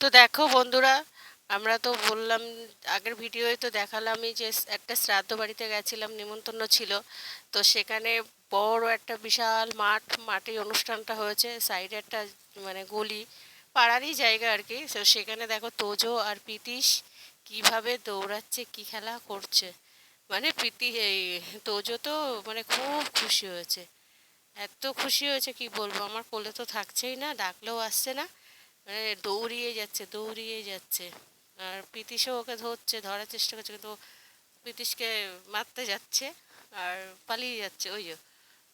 তো দেখো বন্ধুরা, আমরা তো বললাম, আগের ভিডিওয়ে তো দেখালামই যে একটা শ্রাদ্ধ বাড়িতে গেছিলাম, নিমন্ত্রণ ছিল। তো সেখানে বড় একটা বিশাল মাঠে অনুষ্ঠানটা হয়েছে। সাইডে একটা মানে গলি, পাড়ারই জায়গা আর কি। তো সেখানে দেখো তোজো আর প্রীতিশ কিভাবে দৌড়াচ্ছে, কি খেলা করছে। মানে এই তোজো তো মানে খুব খুশি হয়েছে, এত খুশি হয়েছে কি বলবো, আমার কোলে তো থাকছেই না, ডাকলেও আসছে না, মানে দৌড়িয়ে যাচ্ছে দৌড়িয়ে যাচ্ছে। আর প্রীতিশও ওকে ধরার চেষ্টা করছে, কিন্তু প্রীতিশকে মারতে যাচ্ছে আর পালিয়ে যাচ্ছে। ওই যে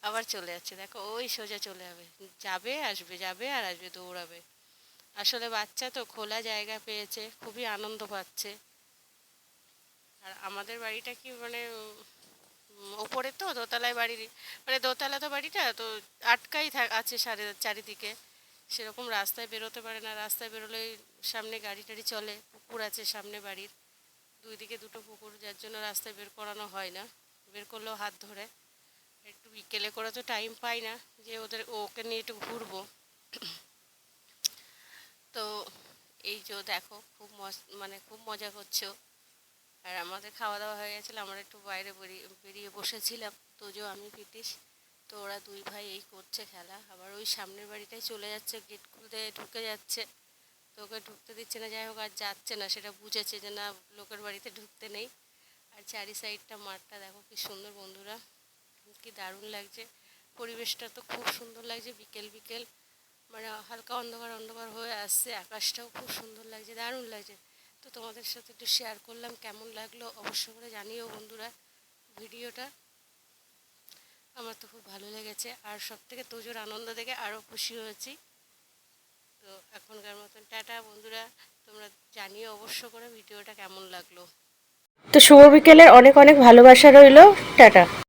আবার চলে যাচ্ছে, দেখো ওই সোজা চলে যাবে, যাবে আসবে, যাবে আর আসবে, দৌড়াবে। আসলে বাচ্চা তো খোলা জায়গা পেয়েছে, খুবই আনন্দ পাচ্ছে। আর আমাদের বাড়িটা কি মানে ওপরে তো দোতলায় বাড়ি, মানে দোতলা তো বাড়িটা তো আছে চারিদিকে। সেরকম রাস্তায় বেরোতে পারে না, রাস্তায় বেরোলেই সামনে গাড়ি টাড়ি চলে, পুকুর আছে সামনে বাড়ির, দুই দিকে দুটো পুকুর, যার জন্য রাস্তায় বের করানো হয় না। বের করলেও হাত ধরে। একটু বিকেলে করে তো টাইম পাই না যে ওকে নিয়ে একটু ঘুরবো। তো এই যে দেখো খুব মানে খুব মজা করছো। আর আমাদের খাওয়া দাওয়া হয়ে গেছিলো, আমরা একটু বাইরে বেরিয়ে বসেছিলাম, তোজো আমি প্রীতিশ। তো ওরা দুই ভাই এই করছে খেলা, আবার ওই সামনের বাড়িটাই চলে যাচ্ছে, গেট খুলতে ঢুকে যাচ্ছে। তো ওকে ঢুকতে দিচ্ছে না, যাই হোক আর যাচ্ছে না, সেটা বুঝেছে যে না, লোকের বাড়িতে ঢুকতে নেই। আর চারি সাইডটা মাঠটা দেখো কি সুন্দর বন্ধুরা, কি দারুণ লাগছে। পরিবেশটা তো খুব সুন্দর লাগছে, বিকেল বিকেল, মানে হালকা অন্ধকার অন্ধকার হয়ে আসছে, আকাশটাও খুব সুন্দর লাগছে, দারুণ লাগছে। তো তোমাদের সাথে একটু শেয়ার করলাম, কেমন লাগলো অবশ্য করে জানিও বন্ধুরা ভিডিওটা। আমার তো খুব ভালো লেগেছে, আর সব থেকে তোজোর আনন্দ দেখে আরও খুশি হয়েছি। তো এখনকার মতন টাটা বন্ধুরা, তোমরা জানিও অবশ্য করে ভিডিওটা কেমন লাগলো। তো শুভ বিকেলের অনেক অনেক ভালোবাসা রইলো। টাটা।